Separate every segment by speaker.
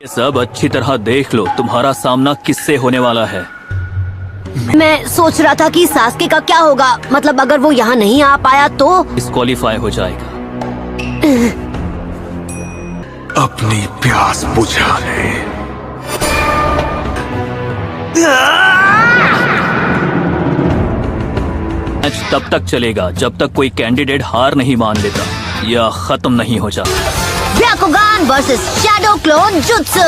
Speaker 1: ये सब अच्छी तरह देख लो, तुम्हारा सामना किससे होने वाला है।
Speaker 2: मैं सोच रहा था कि सास्के का क्या होगा, मतलब अगर वो यहाँ नहीं आ पाया तो
Speaker 1: डिस्क्वालीफाई हो जाएगा।
Speaker 3: अपनी प्यास बुझा ले।
Speaker 1: मैच तब तक चलेगा जब तक कोई कैंडिडेट हार नहीं मान लेता या खत्म नहीं हो जाता।
Speaker 2: ब्याकुगान वर्सेस शैडो क्लोन जुत्सु।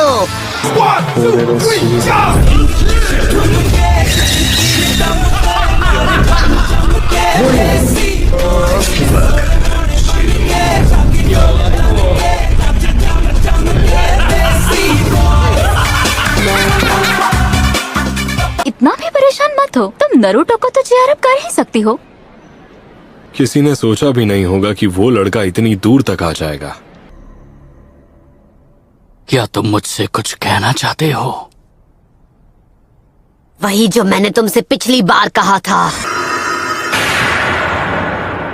Speaker 4: इतना भी परेशान मत हो, तुम नरूटो को तो चेयर अप कर ही सकती हो।
Speaker 3: किसी ने सोचा भी नहीं होगा कि वो लड़का इतनी दूर तक आ जाएगा।
Speaker 1: क्या तुम मुझसे कुछ कहना चाहते हो?
Speaker 2: वही जो मैंने तुमसे पिछली बार कहा था,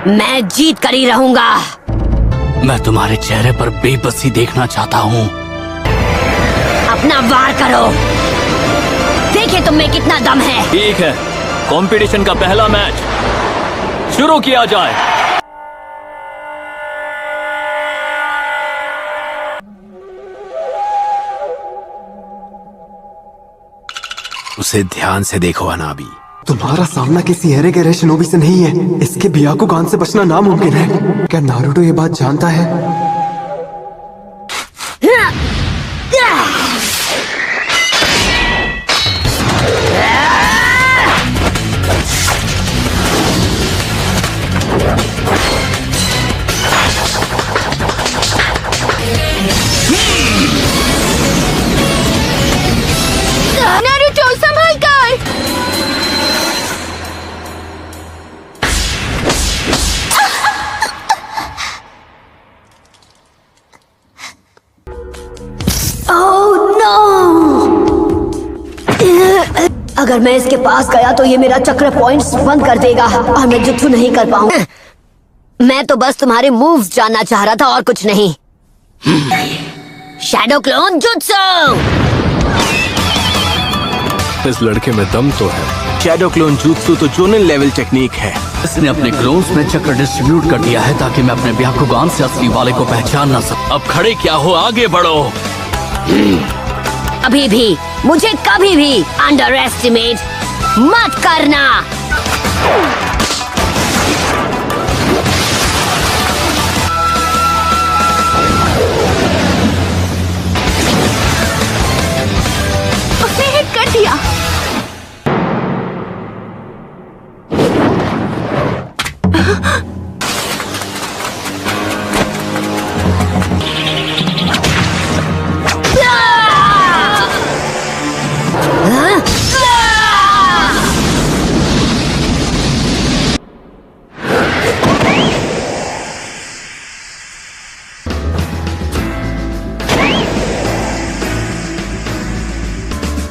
Speaker 2: मैं जीत कर ही रहूंगा।
Speaker 1: मैं तुम्हारे चेहरे पर बेबसी देखना चाहता हूँ।
Speaker 2: अपना वार करो, देखिए तुम में कितना दम है।
Speaker 1: ठीक है, कंपटीशन का पहला मैच शुरू किया जाए।
Speaker 3: उसे ध्यान से देखो अनाबी।
Speaker 5: तुम्हारा सामना किसी हेरे गहरे शिनोबी से नहीं है। इसके ब्याकुगान से बचना नामुमकिन है। क्या नारुतो ये बात जानता है?
Speaker 4: नारुतो संभाल कर।
Speaker 2: Oh no! अगर मैं इसके पास गया तो ये मेरा चक्र पॉइंट्स बंद कर देगा और मैं जुत्सु नहीं कर पाऊंगा। मैं तो बस तुम्हारे मूव्स जानना चाह रहा था और कुछ नहीं। Shadow clone jutsu.
Speaker 3: इस लड़के में दम तो है।
Speaker 6: शैडो क्लोन jutsu तो जोनल लेवल टेक्निक है।
Speaker 1: इसने अपने क्लोन्स में चक्र डिस्ट्रीब्यूट कर दिया है ताकि मैं अपने ब्याकुगान से असली वाले को पहचान ना सकूं। अब खड़े क्या हो, आगे बढ़ो।
Speaker 2: अभी भी मुझे कभी भी अंडर एस्टिमेट मत करना।
Speaker 4: उसने हिट कर दिया।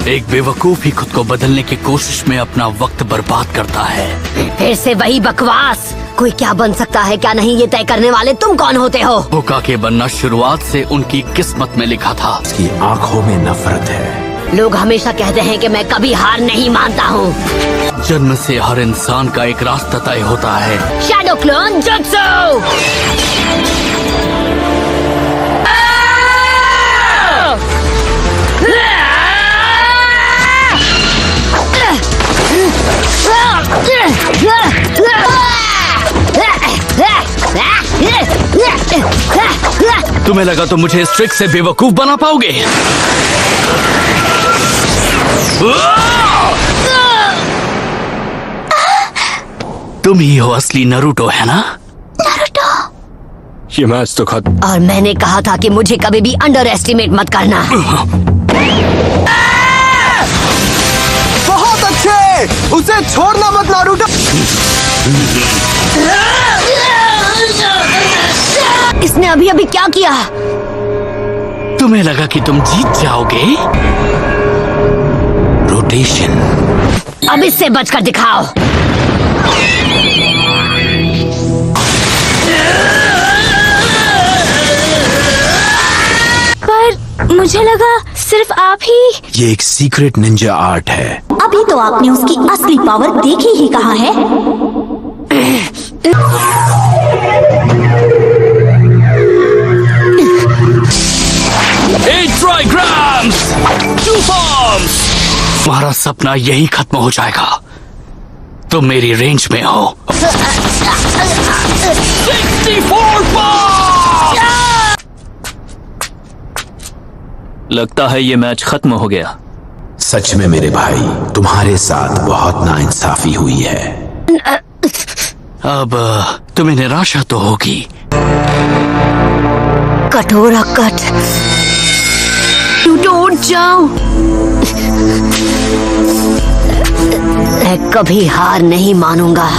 Speaker 1: एक बेवकूफ ही खुद को बदलने की कोशिश में अपना वक्त बर्बाद करता है।
Speaker 2: फिर से वही बकवास। कोई क्या बन सकता है क्या नहीं, ये तय करने वाले तुम कौन होते हो?
Speaker 1: होकागे बनना शुरुआत से उनकी किस्मत में लिखा था।
Speaker 3: उसकी आंखों में नफरत है।
Speaker 2: लोग हमेशा कहते हैं कि मैं कभी हार नहीं मानता हूँ।
Speaker 1: जन्म से हर इंसान का एक रास्ता तय होता है।
Speaker 2: Shadow clone jutsu.
Speaker 1: तुम्हें लगा तो मुझे इस ट्रिक से बेवकूफ बना पाओगे? तुम ही हो असली नरूटो, है ना?
Speaker 3: ये मैच तो खत्म।
Speaker 2: और मैंने कहा था कि मुझे कभी भी अंडर एस्टिमेट मत करना।
Speaker 5: बहुत अच्छे, उसे छोड़ना मत नारुतो।
Speaker 2: इसने अभी अभी क्या किया?
Speaker 1: तुम्हें लगा कि तुम जीत जाओगे? रोटेशन।
Speaker 2: अब इससे बचकर दिखाओ।
Speaker 4: पर मुझे लगा सिर्फ आप ही।
Speaker 7: ये एक सीक्रेट निंजा आर्ट है।
Speaker 4: अभी तो आपने उसकी असली पावर देखी ही कहाँ है।
Speaker 1: ट्राइग्राम्स, 2 फॉर्म्स। तुम्हारा सपना यही खत्म हो जाएगा। तुम मेरी रेंज में हो। 64 फॉर्म्स।
Speaker 8: लगता है ये मैच खत्म हो गया।
Speaker 7: सच में मेरे भाई, तुम्हारे साथ बहुत नाइंसाफी हुई है।
Speaker 1: अब तुम्हें निराशा तो होगी।
Speaker 2: कटोरा कट, टूट जाओ। मैं कभी हार नहीं मानूंगा।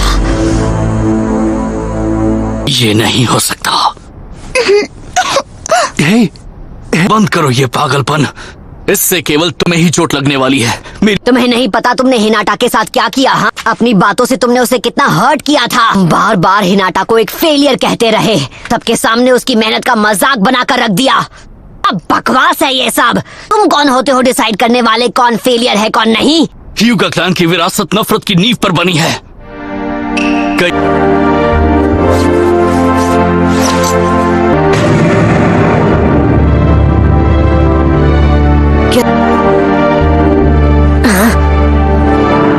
Speaker 1: ये नहीं हो सकता। बंद करो ये पागलपन। इससे केवल तुम्हें ही चोट लगने वाली है।
Speaker 2: तुम्हें नहीं पता तुमने हिनाटा के साथ क्या किया। हाँ, अपनी बातों से तुमने उसे कितना हर्ट किया था। बार बार हिनाटा को एक फेलियर कहते रहे। सबके सामने उसकी मेहनत का मजाक बनाकर रख दिया। अब बकवास है ये सब। तुम कौन होते हो डिसाइड करने वाले कौन फेलियर है कौन नहीं?
Speaker 1: ह्यूगा क्लैन की विरासत नफरत की नींव पर बनी है।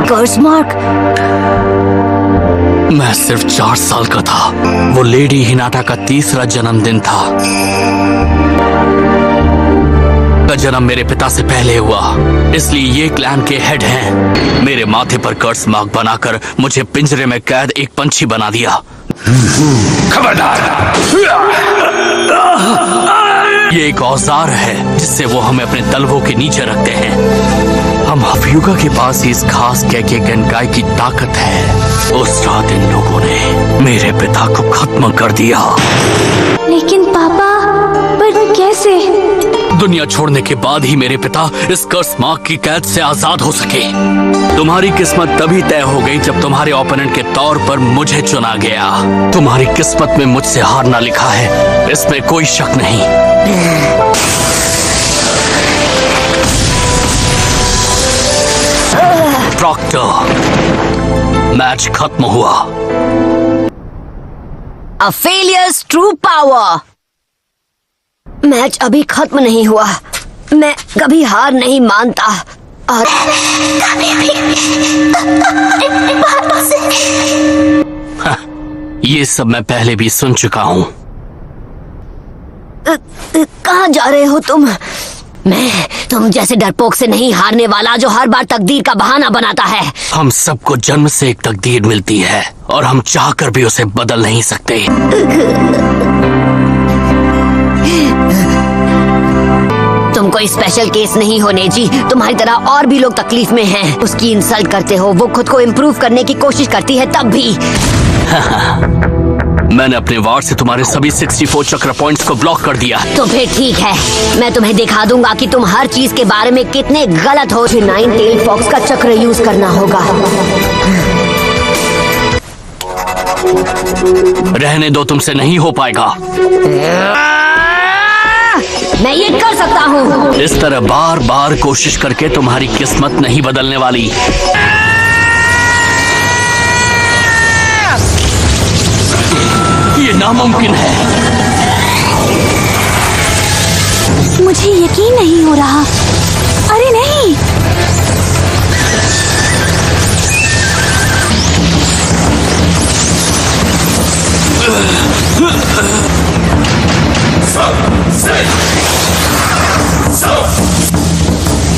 Speaker 2: कर्स मार्क।
Speaker 1: मैं सिर्फ 4 साल का था। वो लेडी हिनाटा का 3रा जन्मदिन था। का जन्म मेरे पिता से पहले हुआ, इसलिए ये क्लैन के हेड हैं। मेरे माथे पर कर्स मार्क बनाकर मुझे पिंजरे में कैद एक पंछी बना दिया। खबरदार! ये एक औजार है जिससे वो हमें अपने तलवों के नीचे रखते हैं। हम ह्यूगा के पास ही इस खास कैके गनकाई की ताकत है। उस रात इन लोगों ने मेरे पिता को खत्म कर दिया।
Speaker 4: लेकिन पापा, पर कैसे?
Speaker 1: दुनिया छोड़ने के बाद ही मेरे पिता इस कर्स मार्क की कैद से आजाद हो सके। तुम्हारी किस्मत तभी तय हो गई जब तुम्हारे ओपोनेंट के तौर पर मुझे चुना गया। तुम्हारी किस्मत में मुझसे हारना लिखा है, इसमें कोई शक नहीं। प्रॉक्टर, मैच खत्म हुआ।
Speaker 2: A failures true power। Match अभी खत्म नहीं हुआ। मैं कभी हार नहीं मानता और
Speaker 1: ये सब मैं पहले भी सुन चुका हूँ।
Speaker 2: कहाँ जा रहे हो तुम? मैं तुम जैसे डरपोक से नहीं हारने वाला जो हर बार तकदीर का बहाना बनाता है।
Speaker 1: हम सबको जन्म से एक तकदीर मिलती है और हम चाहकर भी उसे बदल नहीं सकते।
Speaker 2: तुम कोई स्पेशल केस नहीं हो नेजी। तुम्हारी तरह और भी लोग तकलीफ में हैं। उसकी इंसल्ट करते हो, वो खुद को इम्प्रूव करने की कोशिश करती है तब भी।
Speaker 1: मैंने अपने वार्ड से तुम्हारे सभी 64 चक्र पॉइंट्स को ब्लॉक कर दिया।
Speaker 2: तो फिर ठीक है, मैं तुम्हें दिखा दूंगा कि तुम हर चीज के बारे में कितने गलत हो। मुझे 9 टेल फॉक्स का चक्र यूज करना होगा।
Speaker 1: रहने दो, तुमसे नहीं हो पाएगा।
Speaker 2: मैं ये कर सकता हूँ।
Speaker 1: इस तरह बार बार कोशिश करके तुम्हारी किस्मत नहीं बदलने वाली। ये नामुमकिन है।
Speaker 4: मुझे यकीन नहीं हो रहा। अरे नहीं,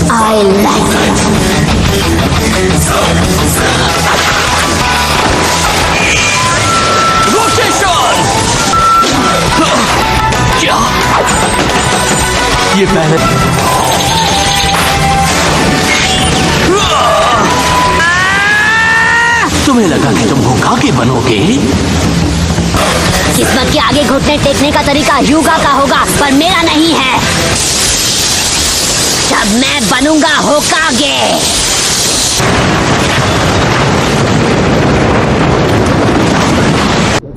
Speaker 2: I like it.
Speaker 1: रोटेशन! क्या? ये पहले तुम्हें लगा कि तुम होकागे बनोगे?
Speaker 2: किस्मत के आगे घुटने टेकने का तरीका ह्यूगा का होगा, पर मेरा नहीं है। तब मैं बनूंगा होकागे।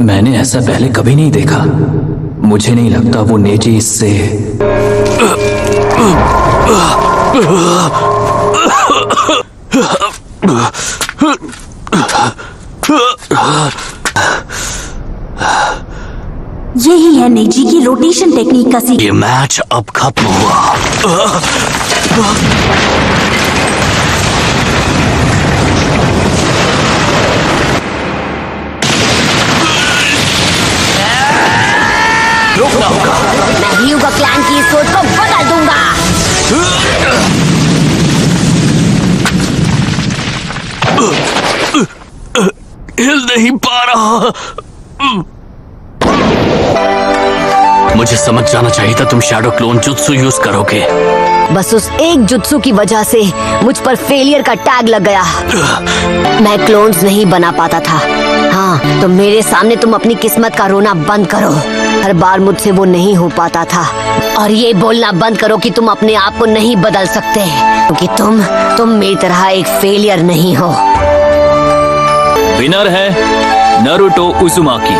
Speaker 8: मैंने ऐसा पहले कभी नहीं देखा। मुझे नहीं लगता वो नेजी इससे
Speaker 9: यही है नेजी की रोटेशन टेक्निक का
Speaker 1: ये मैच अब खत्म हुआ। रोकना होगा।
Speaker 2: मैं ह्यूगा क्लैन की इस सोच को बदल दूंगा।
Speaker 1: हिल नहीं पा रहा। मुझे समझ जाना चाहिए था तुम शैडो क्लोन जुत्सु यूज करोगे।
Speaker 2: बस उस एक जुत्सु की वजह से मुझ पर फेलियर का टैग लग गया। मैं क्लोन्स नहीं बना पाता था। हाँ, तो मेरे सामने तुम अपनी किस्मत का रोना बंद करो। हर बार मुझसे वो नहीं हो पाता था। और ये बोलना बंद करो कि तुम अपने आप को नहीं बदल सकते, क्योंकि तुम मेरी तरह एक फेलियर नहीं हो।
Speaker 8: विनर है नारुतो उजुमाकी।